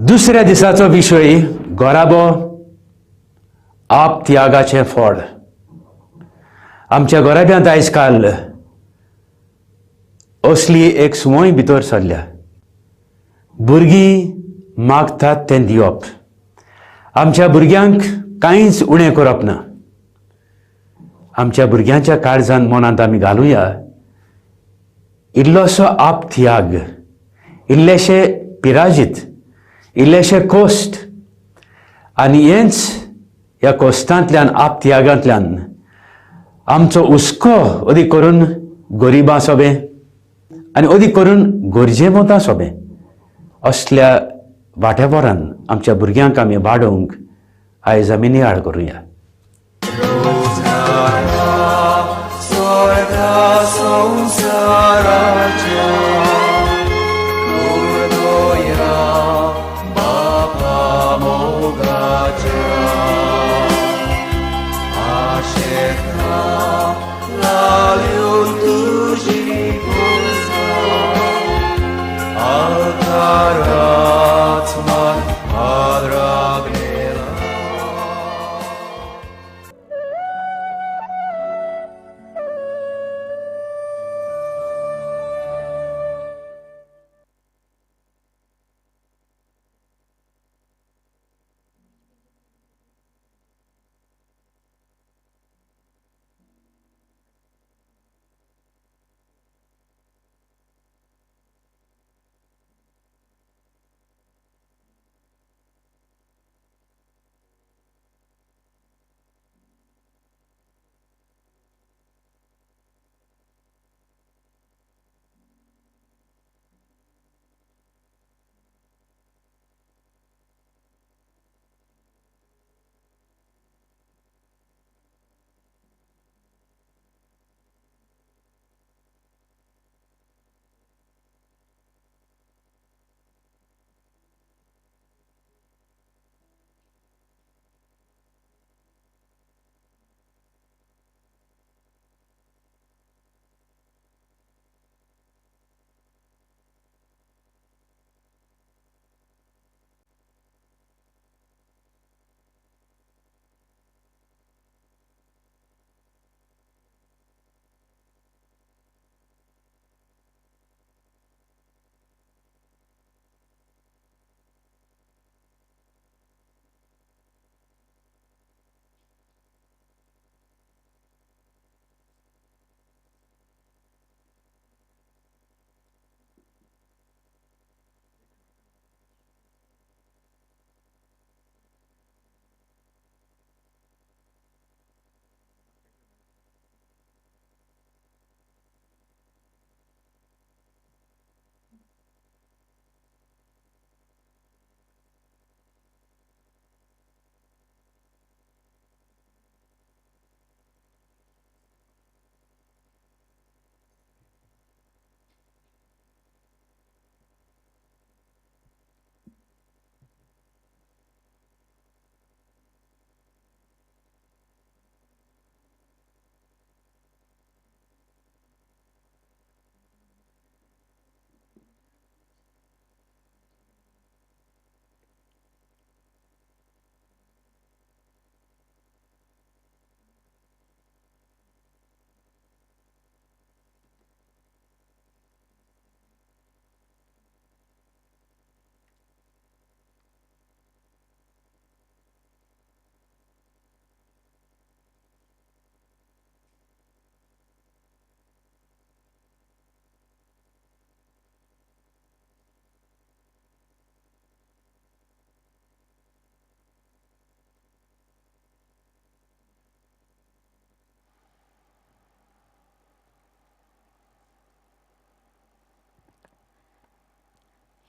दुसऱ्या दिसाचो विशय गोराबो आप त्यागाचें फळ. आमच्या गोराब्यांत आयज काल असली एक संवय भितर सरल्या. भुरगीं मागतात तें दिवप. आमच्या भुरग्यांक कांयच उणें करप ना. आमच्या भुरग्यांच्या काळजांत मनांत आमी घालुया इल्लोसो आप त्याग, इल्लेशे पिराजीत, इल्लेशे कोश्ट, आनी हेंच ह्या कोश्टांतल्यान आप त्यागांतल्यान आमचो हुस्को अदीक करून गरिबां सोबें आनी अदीक करून गरजेमंदां सोबें असल्या वांटेवरान आमच्या भुरग्यांक आमी वाडोवंक आयज आमी नियाळ करुया.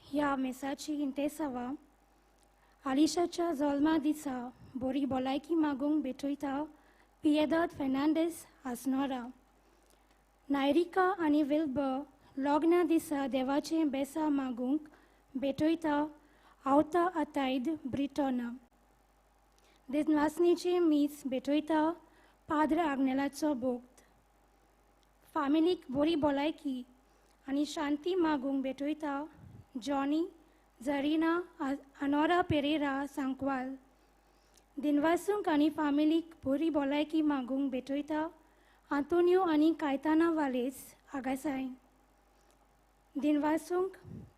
ह्या मेसाची इंतेसावा आलिशाच्या जल्मा दिसा बरी भलायकी मागूंक भेटयता पियेदाद फेर्नांडीस आसनोरा. नायरिका आनी विल्बर लग्ना दिसा देवाचें बेसा मागूंक भेटयता आवता आतायद ब्रिटोना. दिसवासनीची मीस भेटयता पाद्र आग्नेलाचो बोगत. फामिलीक बरी भलायकी आनी शांती मागूंक भेटयता Johnny, Zarina Anora Pereira Sankwal. Dinwasung आणि फॅमिलीक बरी भलायकी मागूंक भेटयता आंतोनियो आनी कायताना वालेस आगासाय. दिनवासूंक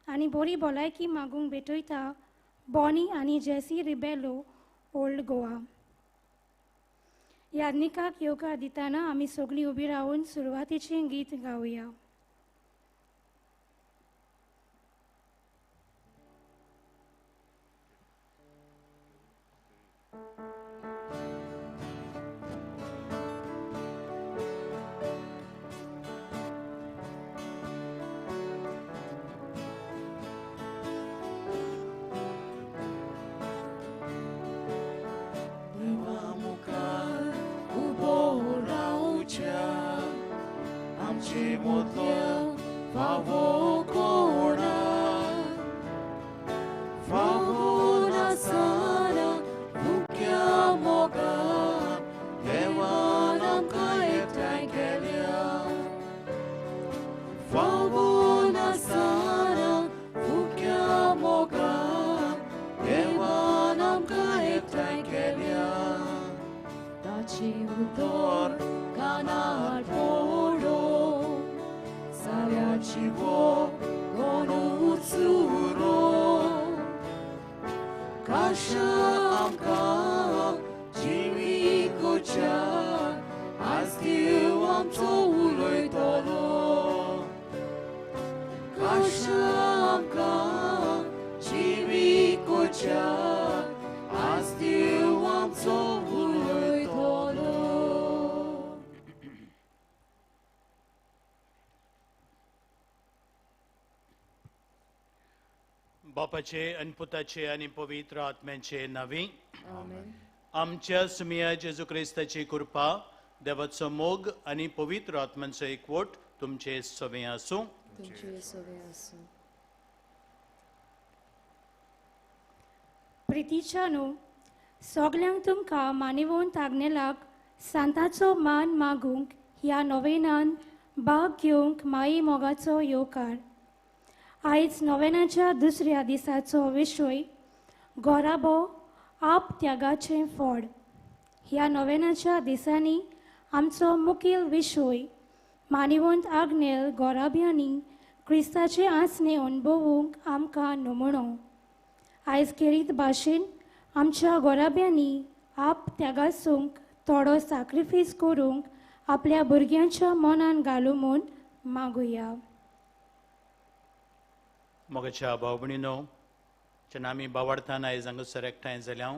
आनी बरी भलायकी मागूंक भेटयता बॉनी आनी जेसी रिबेलो ओल्ड गोवा. याज्ञिकाक येवकार दिताना आमी सगळीं उबी रावून सुरवातीचें गीत गावया. बापाचे आणि पुताचे आणि पवित्र आत्म्याचे नावी. आमच्या सुमिया जेजू क्रिस्ताची कृपा, देवाचो मोग आणि पवित्र आत्म्यांचो एकवट तुमचे सवे आसूं. प्रितीच्या न्हू सगल्यांक तुमकां मानिवंत आग्नेलाक सांताचो मान मागूंक ह्या नोवेनान भाग घेवंक माई मोगाचो येवकार. आयज नोवेनाच्या दुसऱ्या दिसाचो विशय गोराबो आप त्यागाचें फळ. ह्या नोवेनाच्या दिसांनी आमचो मुखेल विशय मानिवंत आग्नेल गोराब्यांनी क्रिस्ताचे आसने अणभवूंक आमकां नमणो. आयज खेरीत भाशेन आमच्या गोराब्यांनी आप त्यागासूंक थोडो सॅक्रिफायस करूंक आपल्या भुरग्यांच्या मनान घालूं म्हूण मागुया. मोगाच्या भाव भयणीनो, जेन्ना आमी बावडताना आयज हांगासर एकठांय जाल्या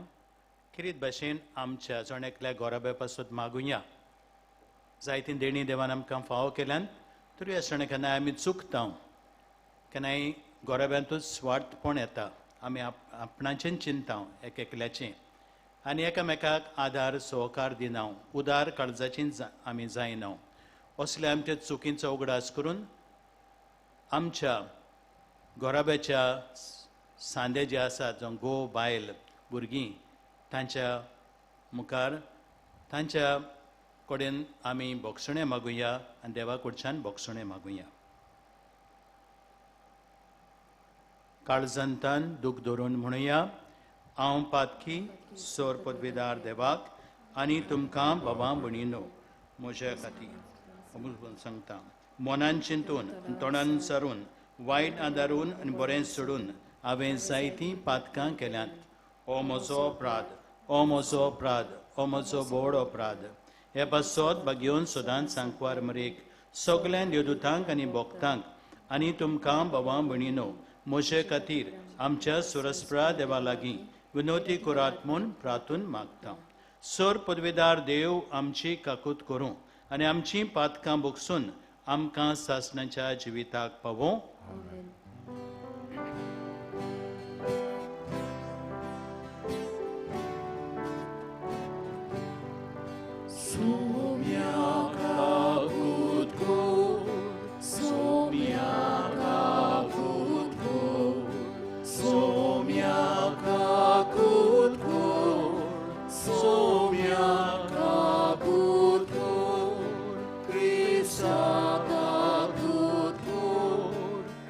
खेरीत भाशेन आमच्या जण एकल्या गोराब्या पासून मागुया. जायतीं देणी देवान आमकां फावो केल्यान तरी आसतना केन्नाय आमी चुकता, केन्नाय गोराब्यांतूच स्वार्थपण येता. आमी आपणाचें चिंता एकल्याचें आनी एकामेकाक आदार सहकार दिना, उदार काळजाचीं आमी जायना. असल्या आमच्या चुकींचो उगडास करून आमच्या गोराब्याच्या सांदे जे आसात, जावं घोव बायल भुरगीं, तांच्या मुखार तांच्या कडेन आमी बोगसणें मागुया आनी देवा कडच्यान बोगसणें मागुया. काळजंतान दूख धरून म्हणुया, हांव पातकी सोर पदवीदार देवाक आनी तुमकां बाबा भयणीनो म्हज्या खातीर सांगता. मनान चिंतून तोंडान सारून वायट आदारून आनी बरें सोडून हांवें जायतीं पातकां केल्यांत. हो म्हजो अपराध, हो म्हजो अपराध, हो म्हजो व्हड अपराध. हे पासत भाग्योन सदांच सांकवार मरेक सगल्या देवदूतांक आनी भक्तांक आनी तुमकां बाबा भयणीनो म्हजे खातीर आमच्या सुरस्प्रा देवा लागीं विनोती करात म्हूण प्रार्थून मागता. सोर पदवीदार देव आमची काकूत करूं आनी आमची पातकां भोगसून आमकां सासणाच्या जिविताक पावो.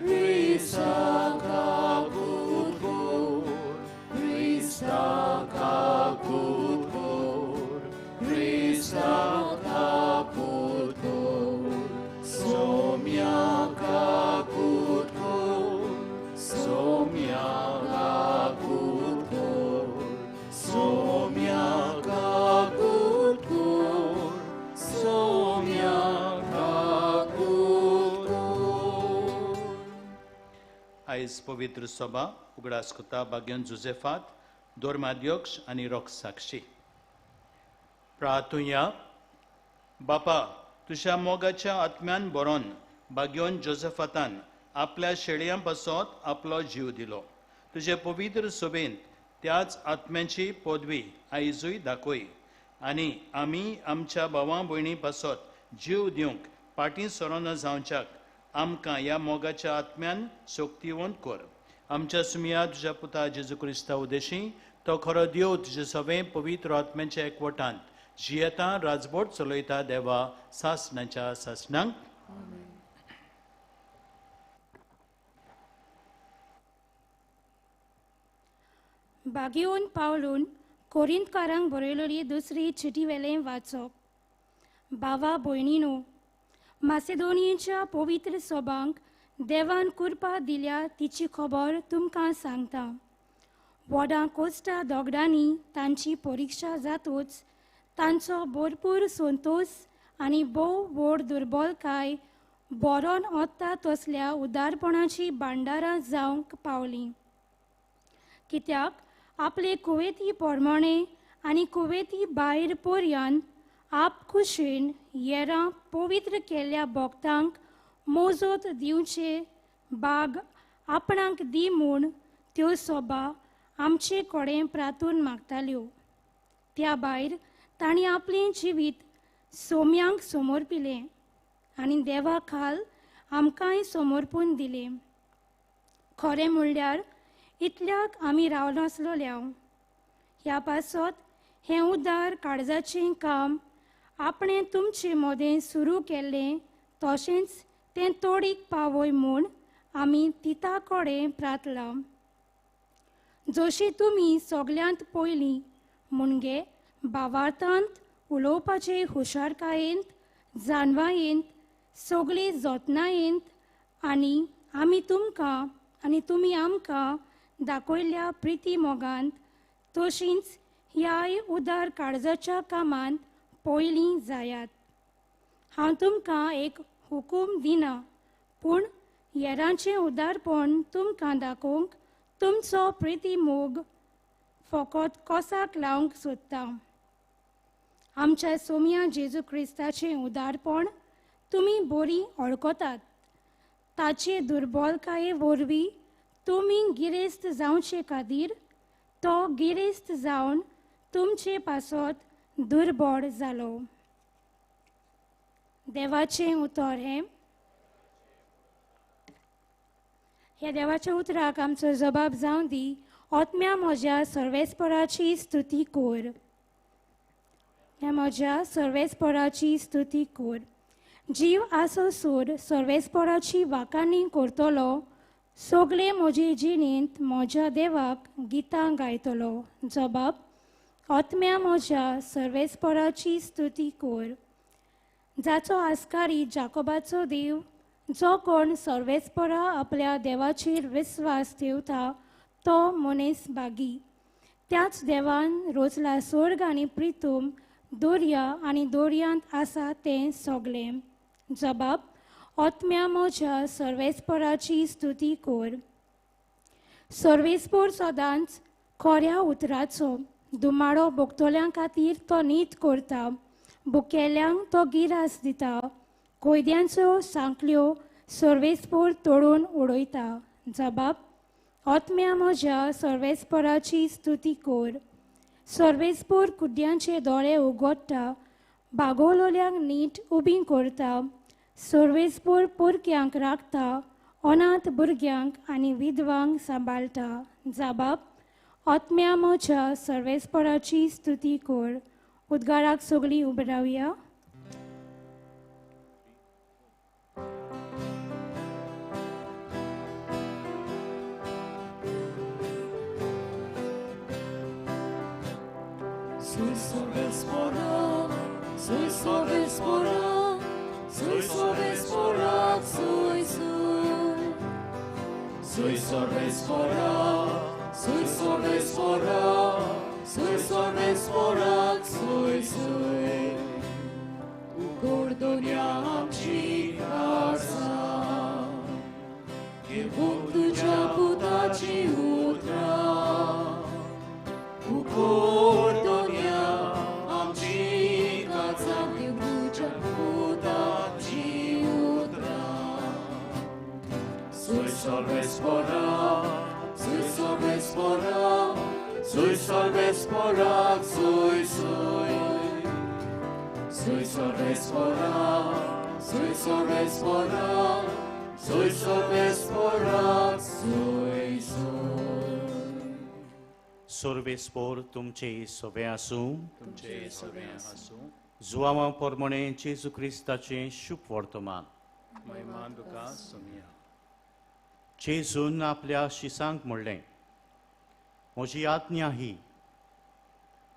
Krishna आयज पवित्र सभा उगडास कोता बागेन जुझेफात धर्माध्यक्ष आनी रोख साक्षी प्रार्थुया बापा तुझ्या मोगाच्या आत्म्यान बरोवन बागयोन जोसेफातान आपल्या शेळयां पासत आपलो जीव दिलो तुझे पवित्र सभेंत त्याच आत्म्याची पदवी आयजूय दाखय आनी आमी आमच्या भावां भयणी पासत जीव दिवंक पाटी सरोन जावच्याक आमकां ह्या मोगाच्या आत्म्यान शक्तिवंत कर आमच्या सुमिया तुझ्या पुता जेजू क्रिस्ता उदेशी तो खरो देव तुजे सवे पवित्र आत्म्याच्या एकवटांत जियेता राजबोट चलयता देवा सासनाच्या सासनांक बागेवन पावलून कोरिंतकारांक बरयलेली दुसरी चिटी वेलें वाचप भावा भयणीनो मासेदोनियेच्या पवित्र सभांक देवान कृपा दिल्या तिची खबर तुमकां सांगता वडां कोस्टा दोगडांनी तांची परिक्षा जातूच तांचो भरपूर संतोष आनी भोव व्हड दुर्बलकाय बरोन ओत्ता तसल्या उदारपणाची भांडारां जावंक पावलीं कित्याक आपले कुवेती पोरमणे आनी कुवेती भायर पर्यंत आपखुशीन येरां पवित्र केल्ल्या भक्तांक मोजत दिवचे बाग आपणाक दी म्हूण त्यो सभा आमचे कडेन प्रार्थून मागताल्यो त्या भायर तांणी आपलें जिवीत सोम्यांक समर्पिलें आनी देवा खाल आमकांय समर्पून दिलें खरें म्हणल्यार इतल्याक आमी रावनासलोल्या ह्या पासत हें उदार काळजाचें काम आपणें तुमचे मोदें सुरू केल्लें तशेंच तें तोडीक पावय म्हूण आमी तिता कडेन प्रार्थला जशी तुमी सगल्यांत पयलीं म्हणजे भावार्थांत उलोवपाचे हुशारकायेंत जानवायेंत सगळी जतनायेंत आनी आमी तुमकां आनी तुमी आमकां दाखयल्ल्या प्रिती मोगांत तशींच ह्याय उदार काळजाच्या कामांत पयलीं जायात हांव तुमकां एक हुकूम दिना पूण हेरांचें उदारपण तुमकां दाखोवंक तुमचो प्रिती मोग फकत कोसाक लावंक सोदता आमच्या सोम्या जेजू क्रिस्ताचें उदारपण तुमी बरी वळखतात ताचे दुर्बलकाये वरवीं तुमी गिरेस्त जावचे खातीर तो गिरेस्त जावन तुमचे पासत दुर्बळ जालो देवाचें उतर ह्या देवाच्या उतराक आमचो जबाब जावं दी आत्म्या म्हज्या सर्वेस्पराची स्तुती कर ह्या म्हज्या सर्वेस्पराची स्तुती कर जीव आसो सोर सर्वेस्पराची वाकाणी करतलो सगळे म्हजे जिणेंत म्हज्या देवाक गितां गायतलो जबाब आत्म्या म्हज्या सर्वेस्पराची स्तुती कर जाचो आस्कारी जाकोबाचो देव जो कोण सर्वेस्परा आपल्या देवाचेर विस्वास ठेवता तो मनीस बागी त्याच देवान रोचला स्वर्ग आनी प्रितूम दर्या आनी दर्यांत आसा तें सगळें जबाब आत्म्या म्हज्या सर्वेस्पराची स्तुती कर सर्वेस्पर सदांच खऱ्या उतराचो दुमाळो भोगतोल्यां खातीर तो नीत करता भुकेल्यांक तो गिरास दिता कोयद्यांच्यो सांखल्यो सर्वेस्पर तोडून उडयता जबाब आत्म्या म्हज्या सर्वेस्पराची स्तुती कर सर्वेस्पर कुड्यांचे दोळे उगडटा बागोलोल्यांक नीट उबीं करता सर्वेस्पर पुरक्यांक राखता अनाथ भुरग्यांक आनी विधवांक सांबाळटा जबाब आत्म्या म्हज्या सर्वेस्पराची स्तुती कर उद्गाराक सगळीं उबी रावया Soy sorvespora, soy sorvespora, soy sorvespora, soy soy. Soy sorvespora, soy sorvespora, soy sorvespora, soy soy. Ugordoniam ci casa, che Bóg tudzia salves Borak, sui salves Borak, sui salves Borak, sui salves Borak, sui salves Borak, sui salves Borak, sui Sorvespor तुमचे सोबे आसूं तुमचे सगळे आसूं जुआंवा पोरमोणे जेजू क्रिस्ताचें शुभ वर्तमान महिमान तुका सुमिया जेजून आपल्या शिसांक म्हणलें म्हजी आज्ञा ही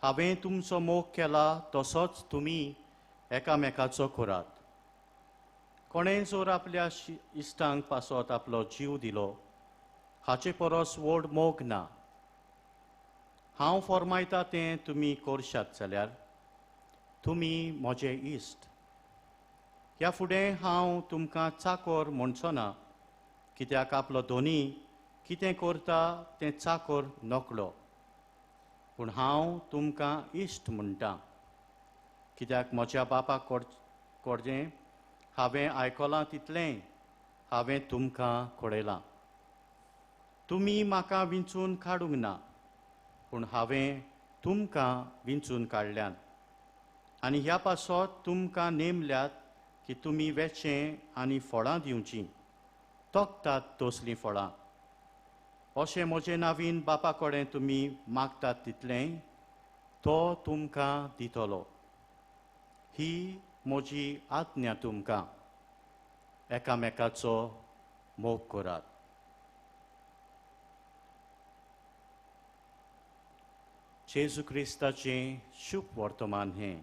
हांवें तुमचो मोग केला तसोच तुमी एकामेकाचो करात कोणें जर आपल्या इश्टांक पासत आपलो जीव दिलो हाचे परस व्हड मोग ना हांव फरमायता तें तुमी करशात जाल्यार तुमी म्हजे इश्ट ह्या फुडें हांव तुमकां चाकर म्हणचो ना कित्याक आपलो धोनी कितें करता तें चाकर नकळो पूण हांव तुमकां इश्ट म्हणटा कित्याक म्हज्या बापाक कोरजें हांवें आयकलां तितलें हांवें तुमकां कळयलां तुमी म्हाका विंचून काडूंक ना पूण हांवें तुमकां विंचून काडल्यान आनी ह्या पासत तुमकां नेमल्यात की तुमी वेचें आनी फळां दिवचीं तोखतात तसलीं फळां अशें म्हजें नांवीन बापा कडेन तुमी मागतात तितलें तो तुमकां दितलो ही म्हजी आज्ञा तुमकां एकामेकाचो मोग करात जेजू क्रिस्ताचें शुभ वर्तमान हें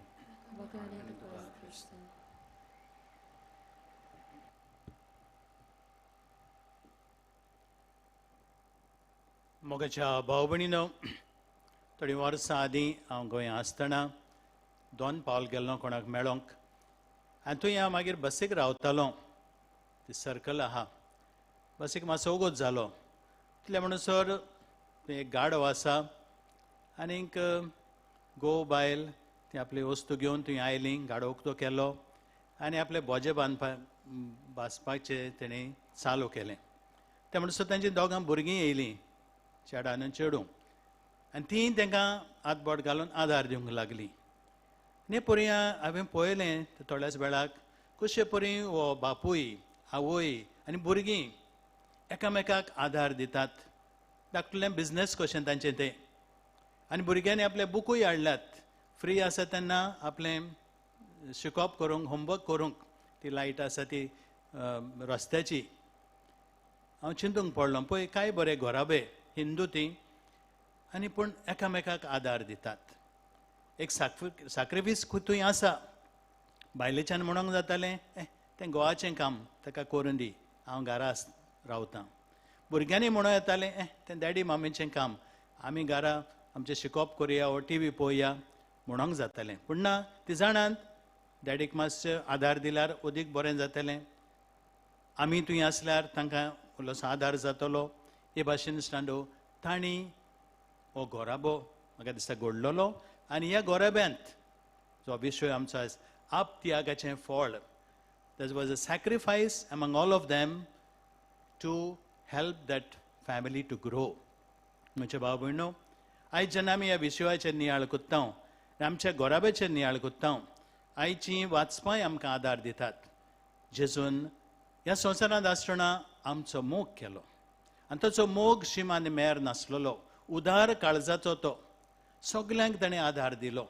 मोगाच्या भाव भयणीनो थोडीं वर्सां आदीं हांव गोंयांत आसतना दोन पावल गेल्लो कोणाक मेळोंक आनी थंय हांव मागीर बसीक रावतालो ती सर्कल आहा बसीक मातसो वगत जालो तितले म्हणसर थंय एक गाडो आसा आनीक घोव बायल ती आपली वस्तू घेवन थंय आयली गाडो उक्तो केलो आनी आपले बोजे भाजपाचें तेणें चालू केलें ते म्हणसर तांची दोगां भुरगीं येयलीं चेडो आनी चेडूं आनी तीं तांकां हातबोट घालून आदार दिवंक लागलीं आनी परी हांवें पळयलें थोड्याच वेळाक कशे परी हो बापूय आवय आनी भुरगीं एकामेकाक आदार दितात धाकटुलें बिजनस कशें तांचें तें आनी भुरग्यांनी आपले बुकूय हाडल्यात फ्री आसा तेन्ना आपलें शिकोवप करूंक होमवर्क करूंक ती लायट आसा ती रस्त्याची हांव चिंतूंक पडलो पळय काय बरे घोराबे हिंदू ती आनी पूण एकामेकाक आदार दितात एक साक्रिफीस थंय आसा बायलेच्यान म्हणूंक जातालें तें घोवाचें काम ताका करून दी हांव घरा रावतां भुरग्यांनी म्हणूं येतालें तें डॅडी मामीचें काम आमी घरा आमचें शिकोवप करुया वो टी व्ही पळोवया म्हणूंक जातालें पूण ना ती जाणात डॅडीक मातशें आदार दिल्यार अदीक बरें जातलें आमी थंय आसल्यार तांकां इल्लोसो आदार जातलो हे भाशेन स्टांडो तांणी हो घोराबो म्हाका दिसता घडलोलो आनी ह्या घोराब्यांत जो विशय आमचो आसा आप त्यागाचें फळ that was a sacrifice among all of them to help that family to grow म्हजे भाव भयणो आयज जेन्ना आमी ह्या विशयाचेर नियाळ कोत्ता आमच्या घोराब्याचेर नियाळ कोत्ता आयचीं वाचपांय आमकां आदार दितात जेजून ह्या संवसारांत आसतना आमचो मोग केलो आनी ताचो मोग शीम आनी मेर नासलेलो उदार काळजाचो तो सगल्यांक ताणें आदार दिलो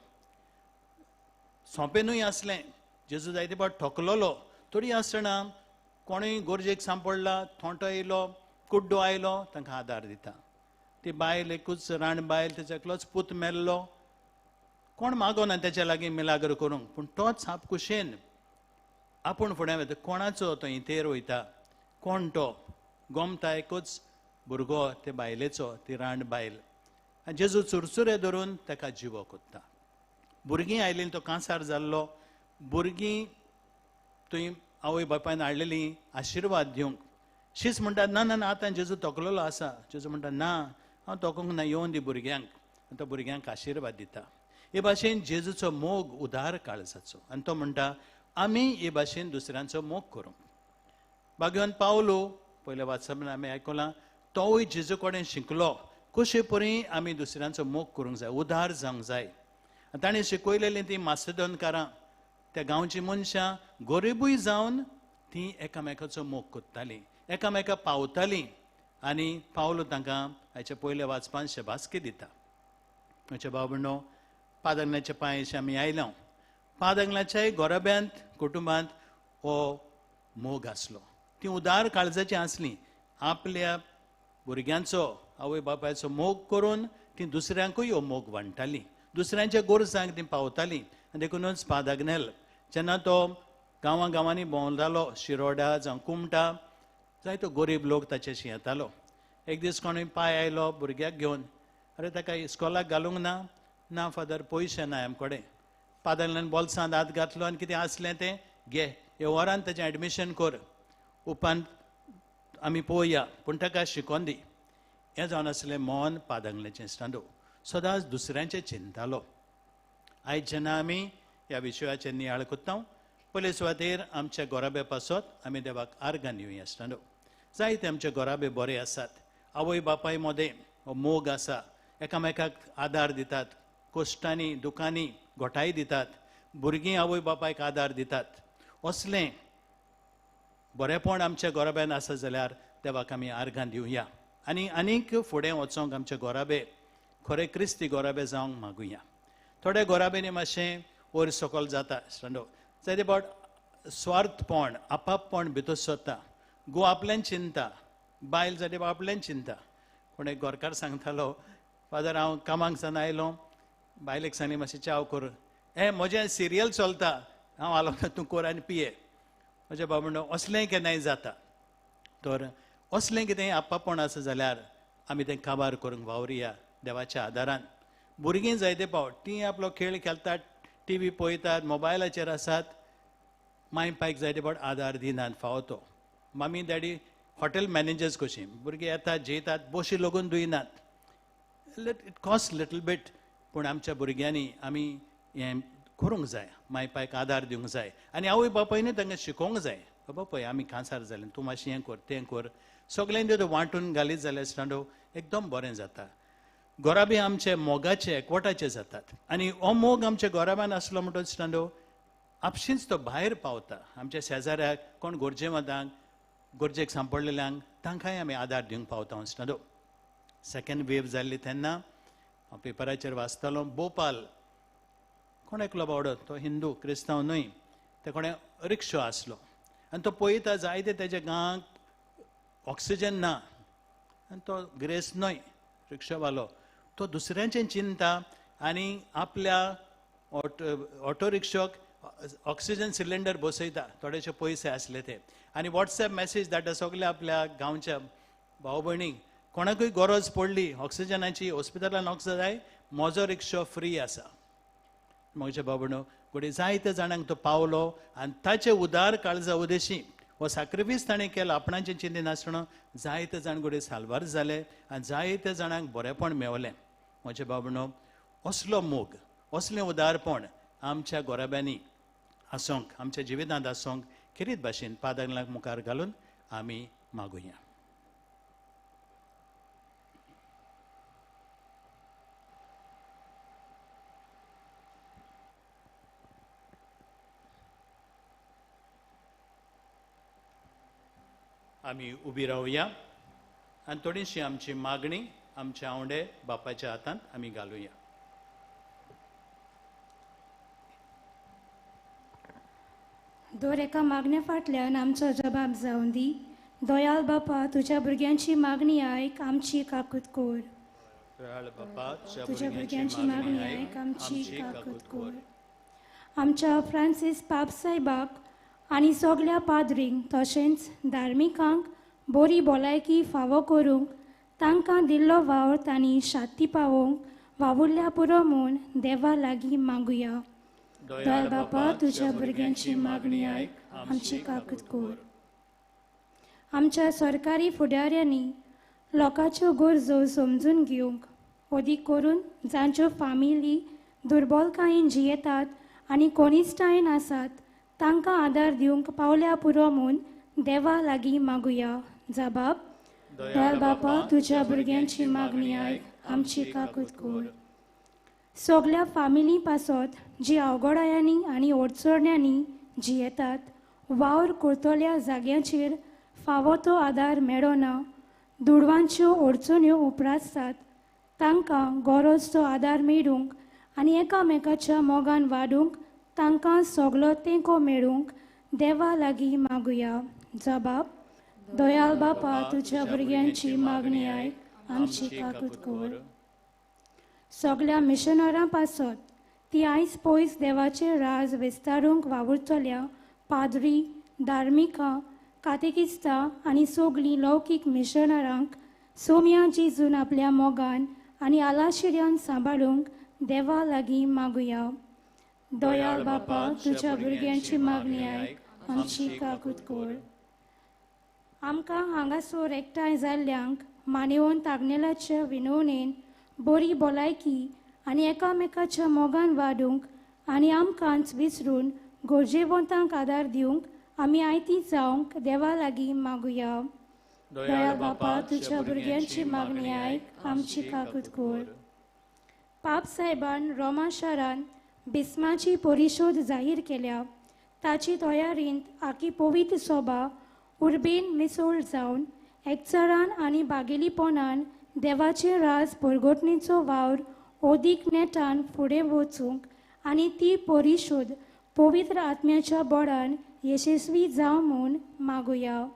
सोंपेनूय आसलें जेजू जायते फावट ठोकलोलो तरी आसतना कोणूय गोरजेक सांपडला थोंटो येयलो कुड्डो आयलो तांकां आदार दिता ती बायल एकूच राण बायल तेचो एकलोच पूत मेल्लो कोण मागोना तेच्या लागीं मिलाग्र करूंक पूण तोच आपकुशेन आपूण फुडें वता कोणाचो तो इतेर वयता कोण तो गोमता एकूच भुरगो ते बायलेचो ती राण बायल आनी जेजू चुरचुरे धरून ताका जिवो कोत्ता भुरगीं आयलीं तो कांसार जाल्लो भुरगीं थंय आवय बापायन हाडलेलीं आशिर्वाद दिवंक शीच म्हणटा ना ना ना आतां जेजू तोकलेलो आसा जेजू म्हणटा ना हांव तोकूंक ना येवन दी भुरग्यांक तो भुरग्यांक आशिर्वाद दिता हे भाशेन जेजूचो मोग उदार काळजाचो आनी तो म्हणटा आमी हे भाशेन दुसऱ्यांचो मोग करूंक भाग्यवान पावलो पयले वाचप आमी आयकलां तोवूय जेजू कडेन शिकलो कशे परी आमी दुसऱ्यांचो मोग करूंक जाय उदार जावंक जाय ताणें शिकयलेलीं ती मासेदोनकारां त्या गांवची मनशां गरीबूय जावन ती एकामेकाचो मोग कोत्तालीं एकामेका पावतालीं आनी पावलो तांकां हाचे पयले वाचपान शबासकी दिता म्हज्या भाव भयणो पादांगल्याच्या पांयाचे आमी आयल्या पादांगल्याच्याय गोरब्यांत कुटुंबांत हो मोग आसलो ती उदार काळजाची आसली आपल्या भुरग्यांचो आवय बापायचो मोग करून ती दुसऱ्यांकूय हो मोग वांटताली दुसऱ्यांच्या गोरजांक ती पावताली आनी देखूनच पादाग्नेल जेन्ना तो गांवां गांवांनी भोंवतालो शिरोड्या जावं कुमटा जायतो गरीब लोक ताचेशी येतालो एक दीस कोणूय पांय आयलो भुरग्याक घेवन अरे ताका इस्कॉलाक घालूंक ना ना फादर पयशे ना आमचे कडेन पादांतल्यान बोल्सांत हात घातलो आनी कितें आसलें तें घे हे वरान ताचें एडमिशन कर उपरांत आमी पळोवया पूण ताका शिकोवन दी हें जावन आसलें मोहन पादांगलेचें स्टांडो सदांच दुसऱ्यांचें चिंतालो आयज जेन्ना आमी ह्या विशयाचेर नियाळ कोत्ता पयले सुवातेर आमच्या गोराबे पासत आमी देवाक आर्गां दिवया स्टांडो जायते आमचे गोराबे बरे आसात आवय बापाय मोदें हो मोग आसा एकामेकाक आदार दितात कोश्टांनी दुखांनी घोटाय दितात भुरगीं आवय बापायक आदार दितात असलें बरेपण आमच्या गोराब्यान आसा जाल्यार देवाक आमी आर्गां दिवया आनी आनीक फुडें वचोंक आमचे गोराबे खरे क्रिस्ती गोराबे जावंक मागुया थोडे गोराबेनी मातशें वयर सकयल जाता स्टांडो जायते फावट स्वार्थपण आपापपण भितर सोदता गो आपल्यान चिंता बायल जायते फावट आपल्यान चिंता कोण एक गोरकार सांगतालो फादर हांव कामाक सावन आयलो बायलेक सांगली मातशी चाव कर हे म्हजें सिरियल चलता हांव आलो तूं कर आनी पिये म्हज्या बाबा असलें केन्नाय जाता तर असलें कितें आपापण आसा जाल्यार आमी तें काबार करूंक वावरया देवाच्या आदारान भुरगीं जायते फावट तीं आपलो खेळ खेळटात टी व्ही पळयतात मोबायलाचेर आसात माय पायक जायते फावट आदार दिनात फावो तो मामी डॅडी हॉटेल मॅनेजर्स कशीं भुरगीं येतात जेयतात बशी लागून दुयनात इट कॉस्ट लिटल बीट पूण आमच्या भुरग्यांनी आमी हें करूंक जाय माय पायक आदार दिवंक जाय आनी आवय बापायनूय तांकां शिकोवंक जाय बाबा पळय आमी कांसार जालें तूं मातशें हें कर तें कर सगळ्यांनी तो वांटून घालीत जाल्यार स्टांडो एकदम बरें जाता गोराबे आमचे मोगाचे एकवटाचे जातात आनी हो मोग आमच्या गोराब्यान आसलो म्हणटच स्टांडो आपशींच तो भायर पावता आमच्या शेजाऱ्याक कोण गोरजेमदांक गोरजेक सांपडलेल्यांक तांकांय आमी आदार दिवंक पावता स्टांडो सेकंड वेव जाल्ली तेन्ना हांव पेपराचेर वाचतालो भोपाल कोण एकलो बावडो तो हिंदू क्रिस्तांव न्हय ते कोणें रिक्षो आसलो आनी तो पळयता जायते तेज्या गांवांत ऑक्सिजन ना आनी तो ग्रेस न्हय रिक्षावालो तो दुसऱ्यांचें चिंता आनी आपल्या ऑटो रिक्षाक ऑक्सिजन सिलिंडर बसयता थोडेशे पयशे आसले ते आनी वॉट्सॅप मॅसेज धाडटा सगल्या आपल्या गांवच्या भाव भयणीक कोणाकूय गरज पडली ऑक्सिजनाची हॉस्पिटलान ऑक्सिजन जाय म्हजो रिक्षो फ्री आसा म्हज्या बाबणो घोडी जायते जाणांक तो पावलो आनी ताचे उदार काळजा उदेशी हो सॅक्रिफीस ताणें केलो आपणाचें चिंते नासतना जायते जाण घोडी साल्वार जाले आनी जायते जाणांक बरेपण मेवलें म्हजे बाबणो असलो मोग असलें उदारपण आमच्या गोराब्यांनी आसूंक आमच्या जिवितांत आसूंक खेरीत भाशेन पादांगलांक मुखार घालून आमी मागुया आमी उबी रावया आनी थोडीशी आमची मागणी आमच्या आवडे बापाच्या हातांत आमी घालुया दर एका मागणे फाटल्यान आमचो जबाब जावन दी दयाल बापा तुज्या भुरग्यांची मागणी आयक आमची काकूत कोर तुज्या भुरग्यांची मागणी आयक आमची काकूत कोर आमच्या फ्रांसीस पाप साहेबाक आनी सगल्या पाद्रींक तशेंच धार्मिकांक बरी भलायकी फावो करूंक तांकां दिल्लो वावर तांणी शांती पावोवंक वावुरल्या पुरो म्हूण देवा लागीं मागुया दयाल बापा तुज्या भुरग्यांची मागणी आयक आमची काकूत कोर आमच्या सरकारी फुडाऱ्यांनी लोकांच्यो गरजो समजून घेवंक अदीक करून जांच्यो फामिली दुर्बलकायेन जियेतात आनी कोनिश्टायेन आसात तांकां आदार दिवंक पावल्या पुरो म्हूण देवा लागीं मागुया जबाब दयाळ बापा तुझ्या भुरग्यांची मागणी आयक आमची काकूत कर. सगळ्या फामिली पासत जी अवघडायांनी आनी अडचण्यांनी जियेतात, वावर करतल्या जाग्यांचेर फावो तो आदार मेळना, दुडवांच्यो अडचण्यो उपरासतात, तांकां गरज तो आदार मेळूंक आनी एकामेकाच्या मोगान वाडूंक तांकां सगळो तेंको मेळूंक देवा लागीं मागुया. जबाब दयाळ बापा तुझ्या भुरग्यांची मागणी आयक आमची काकूत कर. सगळ्या मिशनरां पासत ती आयज पयस देवाचें राज विस्तारूंक वावुरतल्या पाद्री, धार्मिकां, कातेकिस्तां आनी सगळीं लौकीक मिशनरांक सोम्या जेजून आपल्या मोगान आनी आलाशिऱ्यान सांबाळूंक देवा लागीं मागुया. दयाळ बापा तुझ्या भुरग्यांची मागणी आयक आमची काकूत कर. आमकां हांगासर एकठांय जाल्ल्यांक मानेवंत तागनेलाच्या विनवणेन बरी भलायकी आनी एकामेकाच्या मोगान वाडूंक आनी आमकांच विसरून गरजेवंतांक आदार दिवंक आमी आयती जावंक देवा लागीं मागुया. दयाळ बापा तुझ्या भुरग्यांची मागणी आयक आमची काकूत कर. पाप साहेबान रोमा शारान बिस्माची परिशोध जाहीर केल्या. ताची तयारींत आखी पवित्र सभा उर्बेन मिसळ जावन एकचारान आनी बागेलीपणान देवाचे राज परगटणेचो वावर ओदीक नेटान फुडें वचूंक आनी ती परिशोध पवित्र आत्म्याच्या बळान यशस्वी जावं म्हूण मागुया.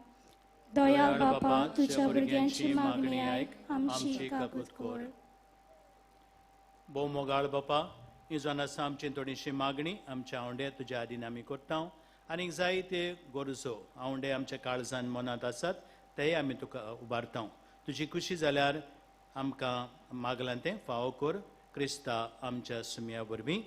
दयाळ बापा तुझ्या भुरग्यांची मागणी आयक आमची काकूत कर. भोव मोगाळ बापा, इजोन आसा आमची थोडीशी मागणी आमच्या आवंडे तुज्या आदीन आमी करता आनीक जायते गरजो आवंडे आमच्या काळजान मनांत आसात तेय आमी तुका उबारता. तुजी खुशी जाल्यार आमकां मागलां तें फावो कर. क्रिस्ता आमच्या सुमया वरवीं.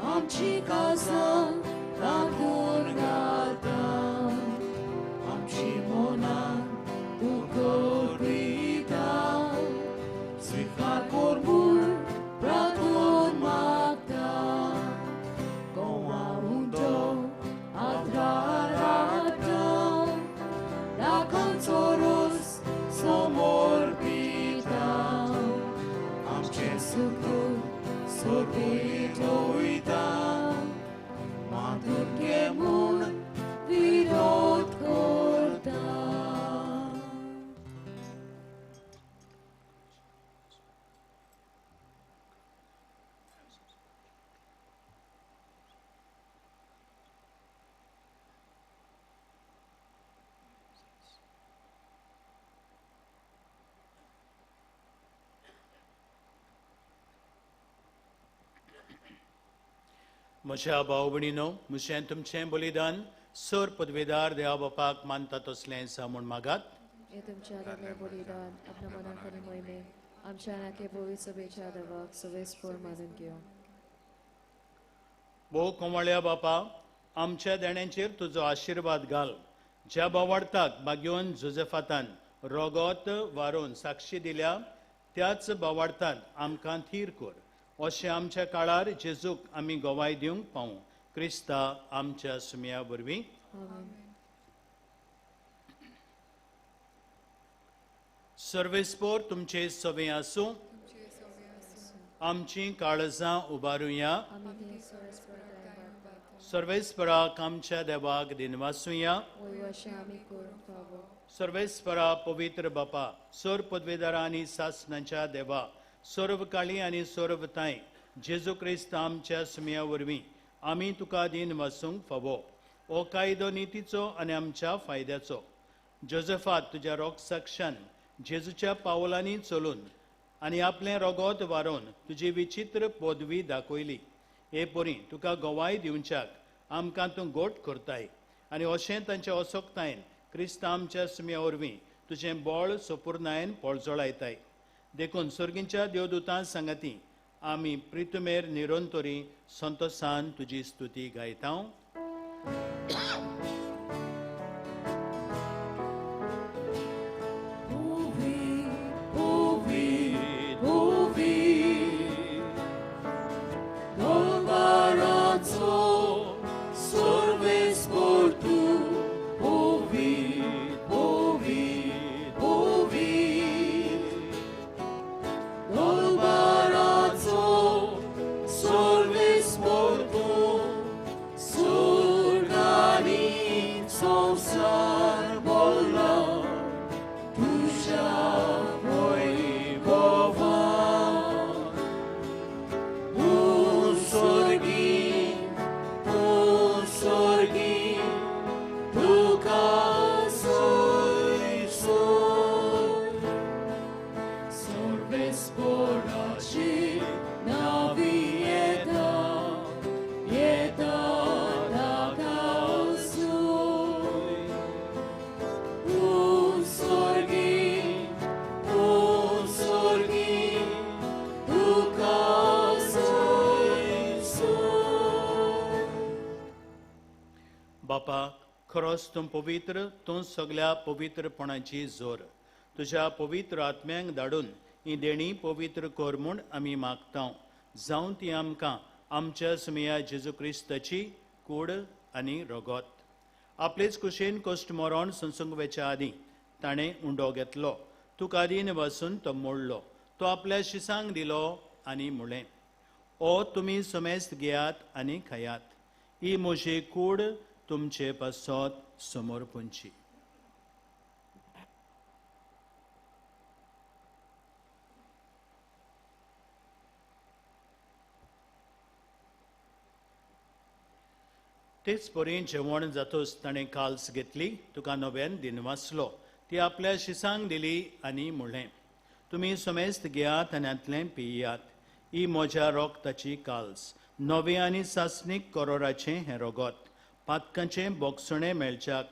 आमची काळजां राखून घालता, आमची मनां तूं करता, स्वीकार कर म्हूण प्रार्थून मागता. गोवाळुंडो आदार हाडटा, राखांचो रोस समोर पिता, आमचें सुख सोबीत वयता, मातून घे म्हूण विरोध करता. म्हज्या भाव भयणीनो, म्हजें तुमचें बलिदान सर पदवेदार देवा बापाक मानता तसलें सा म्हूण मागात. हे तुमच्या आदार बलिदान आपल्या मनात आनी मोहिमेन आमच्या नाके पवित्र सभेच्या देवाक सवेस्पर मानून घेवं. भोव कोमळ्या बापा, आमच्या देण्यांचेर तुजो आशिर्वाद घाल. ज्या बावार्थाक बागेवन जोसेफातान रोगोत वारोवन साक्षी दिल्या त्याच बावार्थान आमकां थीर कर. अशें आमच्या काळार जेजूक आमी गोवाय दिवंक पावूं. क्रिस्ता आमच्या सुमया वरवीं. सर्वेस्पोर तुमचे सवे आसूं. आमची काळजां उबारुया. सर्वेस्पराक आमच्या देवाक दिनवासुया. सर्वेस्परा पवित्र बापा, सर पदवेदारा आनी सासणाच्या देवा, सर्वकाळी आनी सर्वताय जेजू क्रिस्त आमच्या सुमया वरवीं आमी तुका दिन वासूंक फावो. हो कायदो नितीचो आनी आमच्या फायद्याचो. जोसेफात तुज्या रोगसाक्षान जेजूच्या पावलांनी चलून आनी आपलें रोगोत वारोवन तुजी विचित्र पदवी दाखयली. हे परी तुका गोवाय दिवच्याक आमकां तूं गोट करताय आनी अशें तांच्या असोक्तायेन क्रिस्त आमच्या सुमया वरवीं तुजें बळ सोपुर्नायेन पळजोळायताय. देखून सर्गींच्या देवदूतां सांगाती आमी प्रितुमेर निरोंतोरी संतोसान तुजी स्तुती गायता. बापा खरोच तूं पवित्र, तूं सगळ्या पवित्रपणाची जोर. तुज्या पवित्र आत्म्यांक धाडून ही देणी पवित्र कर म्हूण आमी मागतां. जावं ती आमकां आमच्या सुमया जेजू क्रिस्ताची कूड आनी रगत. आपलेच कुशेन कश्ट मरण संसंगवेच्या आदीं ताणें उंडो घेतलो. तुका आदीन वचून तो मोडलो. तो आपल्या शिसांक दिलो आनी म्हळें, ओ तुमी समेस्त घेयात आनी खायात. ही म्हजी कूड तुमचे पासत समोर पुंची. तेच परी जेवण जातूच ताणें काल्स घेतली, तुका नव्यान दिनवासलो. ती आपल्या शिसांक दिली आनी म्हळें, तुमी समेस्त घेयात आनी हातलें पियात. ही म्हज्या रोगताची काल्स, नवे आनी सासणीक करोराचें हें रगत. पातकांचें बोगसणें मेळच्याक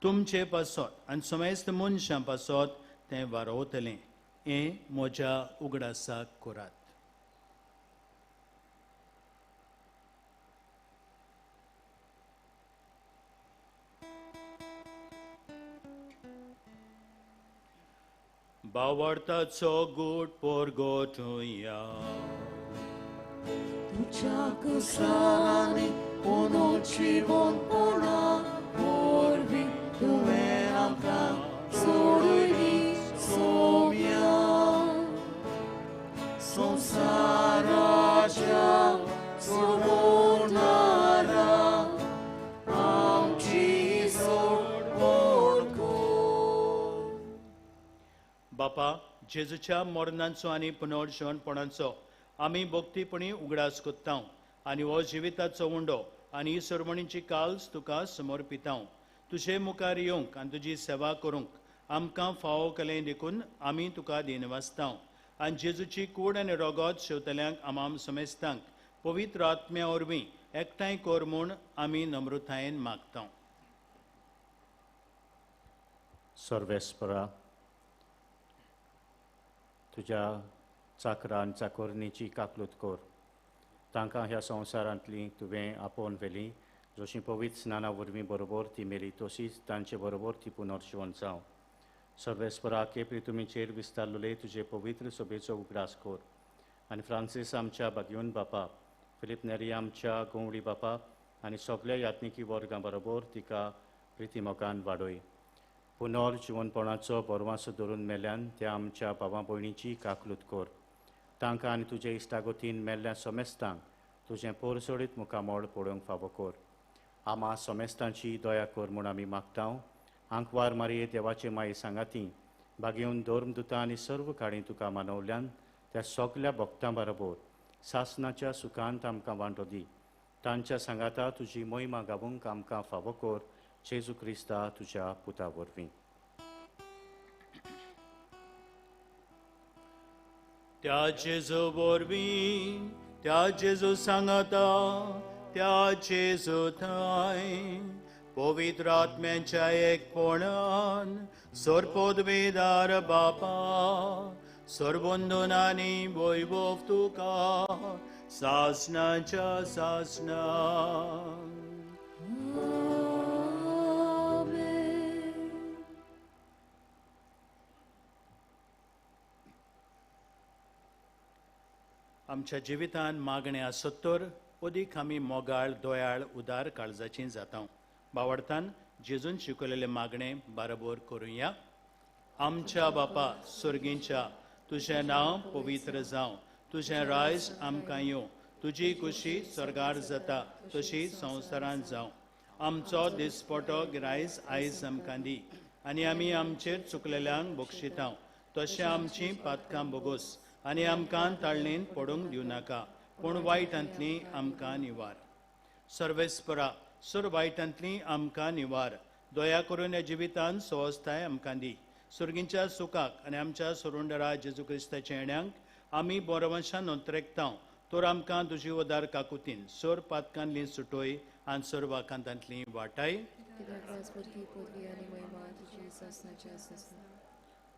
तुमचे पासत आनी समेस्त मनशां पासत तें वारोवतलें. हें म्हज्या उगडासाक करात. भावार्थाचो गूट पोरगोटुया. Tucia căsarani, ponoci von pona, vorbi, duveram ca, sorui somia. Samsaraja, sormonara, amci sormonko. बापा जेजूच्या मरणांचो आनी पुनर्जीवनपणाचो आमी भक्तीपणी उगडास कोत्तां आनी हो जिविताचो उंडो आनी सरमणीची काल्स तुका समर्पितां. तुजे मुखार येवंक आनी तुजी सेवा करूंक आमकां फावो केलें देखून आमी तुका दिनवासतां. आनी जेजूची कूड आनी रगत शेवतल्यांक आमाम समेस्तांक पवित्र आत्म्या वरवीं एकठांय कर म्हूण आमी नम्रतायेन मागतां. सर्वेस्परा तुज्या चाकरान चाकोरणीची काकलूत कोर. तांकां ह्या संवसारांतली तुवें आपोवन व्हेली. जशी पवित्र स्नाना वरवीं बरोबर ती मेली तशीच तांचे बरोबर ती पुनर्जीवन जावं. सर्वेस्परा केपें तुमीचेर विस्तारलेले तुजे पवित्र सभेचो उगडास कोर. आनी फ्रांसीस आमच्या बागयोन बापा, फिलीप नेरी आमच्या गोवळी बापा आनी सगळ्या यात्निकी वर्गां बरोबर तिका प्रितीमोगान वाडय. पुनर्जीवनपणाचो बरवासो धरून मेल्यान त्या आमच्या भावां भयणीची काकलूत कोर. तांकां आनी तुजे इश्टागतीन मेल्ल्या समेस्तांक तुजें पोरसोडीत मुखामोळ पळोवंक फावो कोर. आमा समेस्तांची दया कोर म्हूण आमी मागतां. आंकवार मारये देवाचे माये सांगाती बागेवन धर्मदुतां आनी सर्व काळी तुका मानवल्यान त्या सगल्या भक्तां बरोबर सासणाच्या सुखांत आमकां वांटो दी. तांच्या सांगाता तुजी मोहिमा गावूंक आमकां फावो कोर. जेजू क्रिस्ता तुज्या पुता वरवीं. त्या जेजू वरवीं, त्या जेजू सांगाता, त्या जेजू थंय पवित्र आत्म्याच्या एकपणान सरपदवेदार बापा सरबंधनांनी वैभव तुका सासणाच्या सासणान. आमच्या जिवितान मागणे आसतोर ओदीक आमी मोगाळ दोयाळ उदार काळजाची जाता बावडतान जेजून शिकवलेले मागणे बरोबर करुया आमच्या बापा सुर्गींच्या तुझें नांव पवित्र जावं तुझें रायज आमकां येवं तुजी खुशी स्वर्गार जाता तशी संवसारांत जावं आमचो दिसपटो गिरायज आयज आमकां दी आनी आमी आमचेर चुकलेल्यांक बक्षिता तशें आमची पातकां बोगोस आनी आमकां ताळणेन पडूंक दिवं नाका पूण वायटांतली आमकां निवार सर्वेस्परा सुर वायटांतली आमकां निवार दया करून ह्या जिवितांत स्वस्थाय आमकां दी सुर्गींच्या सुखाक आनी आमच्या सुरुंडरा जेजू क्रिस्ताच्या येण्याक आमी बोरवंशान नोंतरेकता तर आमकां तुजी उदार काकुतीन सोर पातकांतली सुटोय आनी सोर वाकांतांतली वाटाय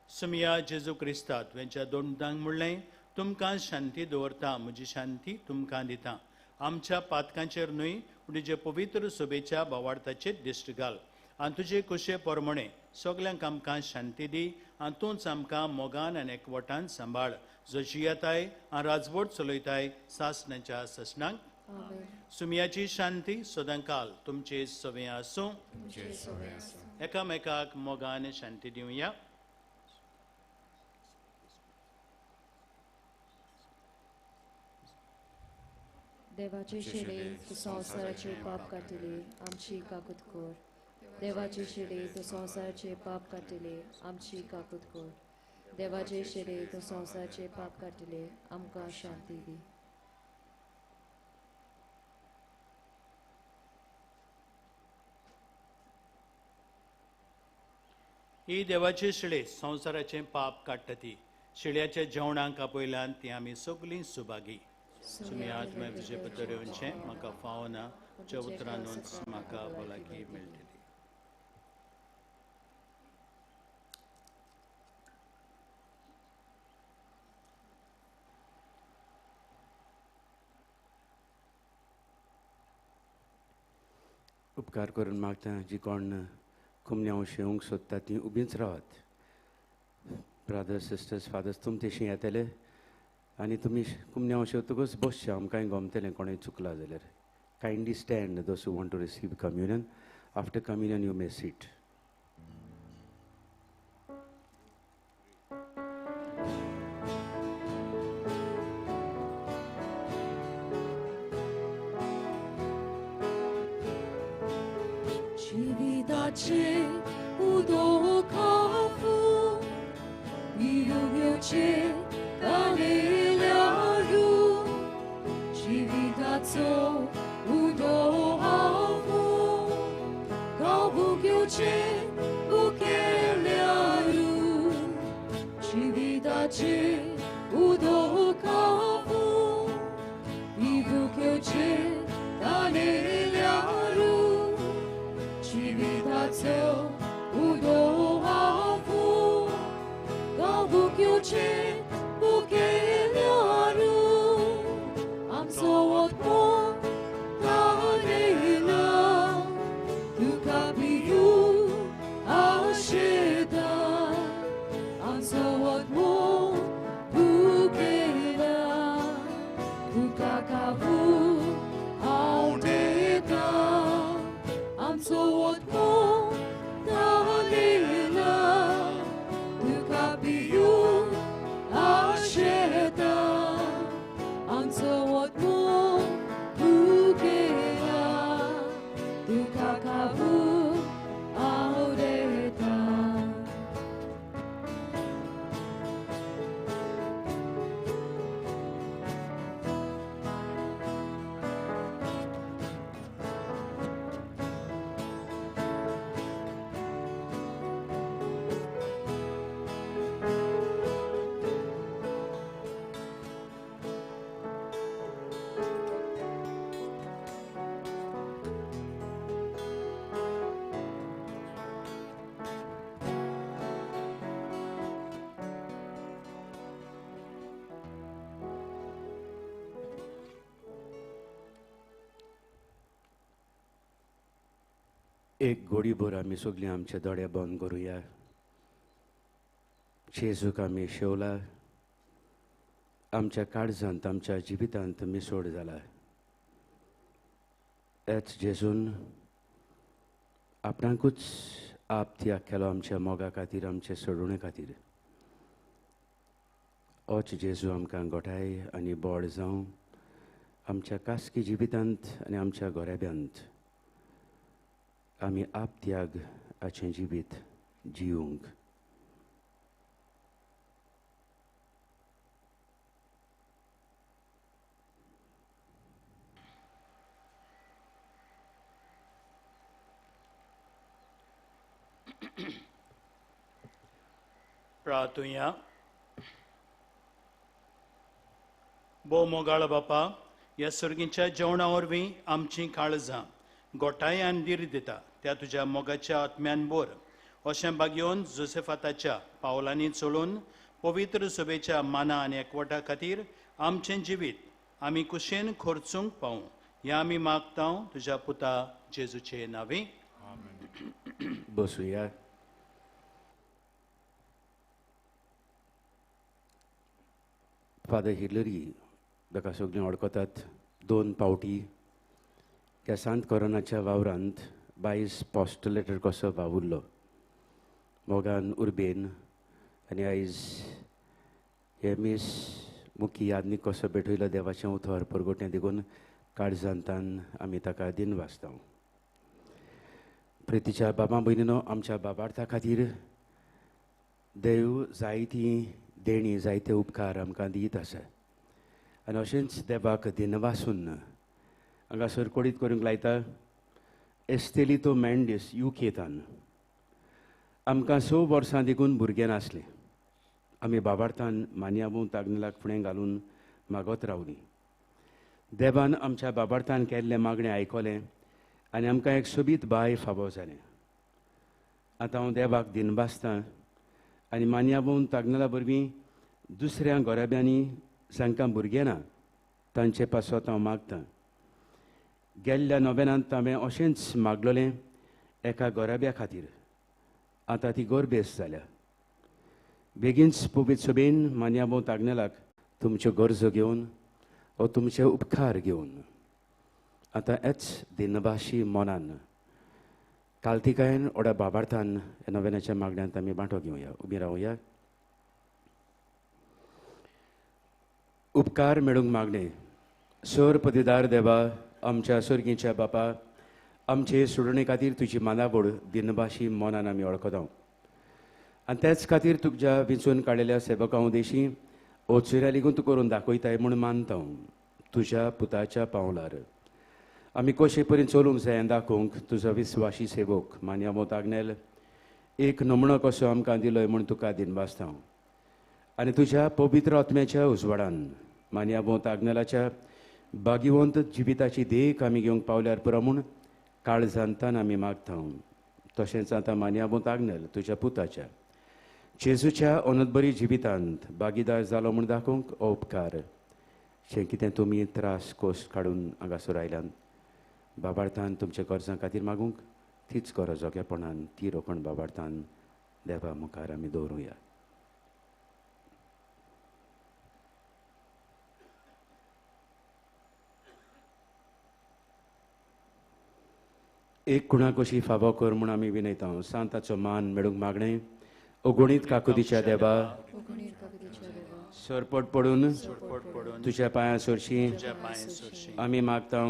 सुमिया जेजू क्रिस्ता तुवेंच्या दोंडांक म्हणलें तुमकां शांती दवरता म्हजी शांती तुमकां दिता आमच्या पातकांचेर न्हय तुजे पवित्र सोबेच्या भावार्थाचेर दिश्ट घाल आनी तुजे कुशे परमणे सगल्यांक आमकां शांती दी आनी तूंच आमकां मोगान आनी एकवटान सांबाळ जो जियेताय आनी राजवट चलयताय सासणाच्या ससनाक सुमियाची शांती सदांकाल तुमचे सवे आसूं एकामेकाक मोगान शांती दिवया देवाचे शिडे तूं संवसाराचे पाप काटिले आमची काकूत कोर देवाचे शिडे तूं संवसाराचे पाप काटिले आमची काकूत कोर देवाचे शिडे तूं संवसाराचे पाप काटिले आमकां शांती दी ही देवाची शिळे संवसाराचे पाप काडटा ती शिळ्याच्या जेवणाक आपयल्यान ती आमी सगलीं सुभागी तुमी आत्मे तुजे भितर येवचे म्हाका फावना तुज्या उतरांनूच म्हाका भलायकी मेळटली उपकार करून मागता जी कोण कुमन्यांव येवंक सोदता ती उबीच रावात ब्रदर्स सिस्टर्स फादर्स तुम तेशी येतले आनी तुमी कुमन्यांव शेवतकूच बसचे आमकांय गमतलें कोणें चुकला जाल्यार kindly stand those who want to receive communion after communion you may seat 지위다치 우도카푸 이유교치 가릴라루 지위다초 우도하푸 가부교치 우켈라루 지위다치 우도카푸 이유교치 가릴라루 지위다쳐 우도하고 가부교체 부게려루 암소웠고 다리나 두카비유 아시다 암소웠고 부게라 두카카부 아우데다 암소 mo dalila tukapiyu asheta ang sawat mo bukera tukakabu aureta एक गोडीभर आमी सगळीं आमचे दोळे बंद करुया जेजूक आमी शेवला आमच्या काळजांत आमच्या जिवितांत मिसोड जाला. हेच जेजून आपणाकूच आप त्याग केलो आमच्या मोगा खातीर, आमचे सोडुणे खातीर. होच जेजू आमकां गोठाय आनी बोड जावं आमच्या कासकी जिवितांत आनी आमच्या गोरेब्यांत आमी आप त्याग हाचें जिवीत जिवंक. प्रार्थुया. भोव मोगाळ बापा, ह्या सर्गीच्या जेवणा वरवीं आमची काळजां गोठाय आनी धीर दिता त्या तुज्या मोगाच्या आत्म्यान बोर. अशें बागयोन जोसेफाताच्या पावलांनी चलून पवित्र सभेच्या माना आनी एकवटा खातीर आमचें जिवीत आमी कुशेन खर्चूंक पावूं हें आमी मागतां तुज्या पुता जेजूचे नांवी. बसूया. फादर हिलरी ताका सगळीं वळखतात 2 पावटी ह्या सांत कोरोनाच्या वावरांत 22 पॉस्टलेटर कसो वावुरलो मोगान उर्बेन. आनी आयज हे मीस मुख्य यादनीक कसो भेटयलो देवाचें उतर परगोटें देखून काळजांतान आमी ताका दिन वाचता. प्रितीच्या बाबा भयणीनो, आमच्या बाबार्था खातीर देव जायतीं देणी जायते उपकार आमकां दित आसा. आनी अशेंच देवाक दिनवासून हांगासर कोडीत करूंक लायता. एस्तेलितो मेंडीस युकेतान आमकां 6 वर्सां देखून भुरगें नासलें. आमी बाबार्थान मान्याबू तागनलाक फुडें घालून मागत रावलीं. देवान आमच्या बाबार्थान केल्लें मागणें आयकलें आनी आमकां एक सोबीत बाय फावो जालें. आतां हांव देवाक दिनबासतां आनी मान्याबून तागनला वरवीं दुसऱ्या गोरेब्यांनी जांकां भुरगें ना तांचे पासत हांव मागतां. गेल्ल्या नोवेनांत हांवें अशेंच मागलोलें एका गोरेब्या खातीर. आतां ती गोरबेस जाल्या. बेगीनच पवित्र सभेन मान्याबू तागनलाक तुमच्यो गरजो घेवन वा तुमचे उपकार घेवन आतां हेच दिनभाशी मोनान कालतिकायेन ओड्या बाबार्थान ह्या नोवेनाच्या मागण्यांत आमी वांटो घेवया. उबी रावया. उपकार मेळूंक मागणे. सर पदवीदार देवा, आमच्या सर्गीच्या बापा, आमचे सोडणे खातीर तुजी मानावड दिनभाशी मोनान आमी वळखता. आनी तेच खातीर तुज्या विंचून काडिल्ल्या सेवकां देशी ओचुऱ्या लेगून तूं करून दाखयताय म्हूण मानता. तुज्या पुताच्या पावलार आमी कशे परीन चलूंक जाय दाखोवंक तुजो विस्वासी सेवक मान्याबू तागनेल एक नमुनो कसो आमकां दिलोय म्हूण तुका दिनवासता. आनी तुज्या पवित्र आत्म्याच्या उजवाडान मान्याबू तागनेलाच्या भाग्यवंत जिविताची देख आमी घेवंक पावल्यार पुरो म्हूण काळजांतान आमी मागता. तशेंच आतां मान्याबू तागनेल तुज्या पुताच्या जेजूच्या अनंतबरी जिवितांत भागीदार जालो म्हूण दाखोवंक हो उपकार. जें कितें तुमी त्रास कोश्ट काडून हांगासर आयल्यान बाबार्थान तुमच्या गरजां खातीर मागूंक तीच गरज ओगेपणान ती रोखण बाबार्थान देवा मुखार आमी दवरुया. एक कुणा कशी फावो कर म्हूण आमी विनयता. सांताचो मान मेळूंक मागणें. अगुणीत काकुदीच्या देवा, सरपट पडून तुज्या पांयां सरशी आमी मागता.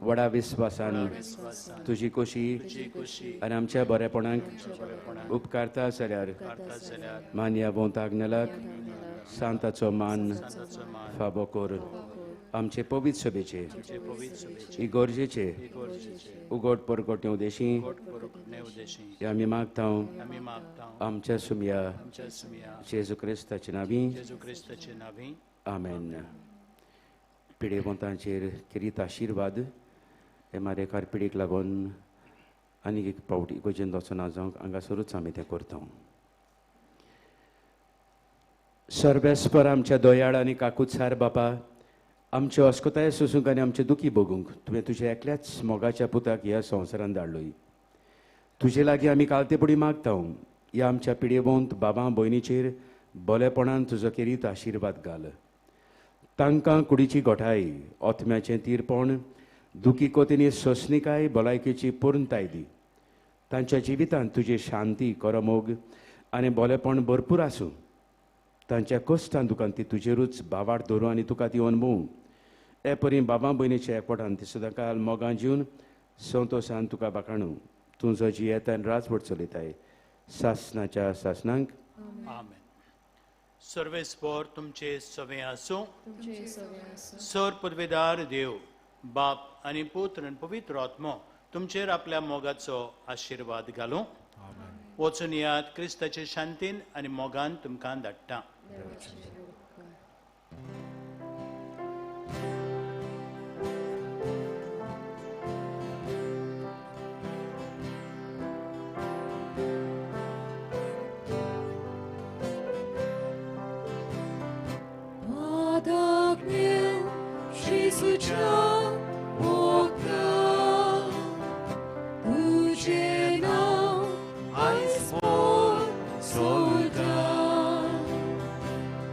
व्हडा विस्वासान तुजी खोशी आनी आमच्या बरेपणाक उपकारता जाल्यार मान्याबू तागनेलाक सांताचो मान फावो कर. आमचे पवित्र सभेचे इगोर्जेचे उगोट परगोटे उदेशी आमी मागता. आमच्या सुमया जेजू क्रिस्ताचे नांवी आमेन. पिडेवंतांचेर किरीत आशिर्वाद हे मारेकार पिडीक लागून आनीक एक पावटी गोजेन वचना जावंक हांगासरूच आमी तें करता. सर्वेस्पर आमच्या दोयाळ आनी काकूतसार बापा, आमचे अस्कोताय सोसूंक आनी आमचे दुखी भोगूंक तुवें तुज्या एकल्याच मोगाच्या पुताक ह्या संवसारांत धाडलोय. तुजे लागीं आमी कालतेपडी मागता. ह्या आमच्या पिडेवंत बाबा भयणीचेर बरेपणान तुजो किरीत आशिर्वाद घाल. तांकां कुडीची गोठाई ओथम्याचें तीरपण दुखी कोतींनी सोंसणीकाय भलायकेची पूर्णताय दी तांच्या जिवितांत तुजी शांती करमोग आनी बोलेपण भरपूर आसूं तांच्या कश्टां दुखांत ती तुजेरूच बावाड दवरूं आनी तुका ती अणभवूं हे परी बाबा भयणीच्या एकवटान ती सदां काल मोगां जिवन संतोशान तुका बाकाणू तूं जी येतान राजवट चलयताय सासनाच्या सासनांक आमेन. सर्वेस्पोर तुमचे सवे आसूं. तुमचे सगळे आसूं. सर पदवेदार देव बाप आनी पुत्र आनी पवित्र आत्मो तुमचेर आपल्या मोगाचो आशिर्वाद घालूं. वचून यात क्रिस्ताचे शांतीन आनी मोगान तुमकां धाडटा. देवाचे उपकार. Padagnie Jezucia Boga, Tudzie nam aj spod solda,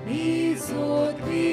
mi zodbi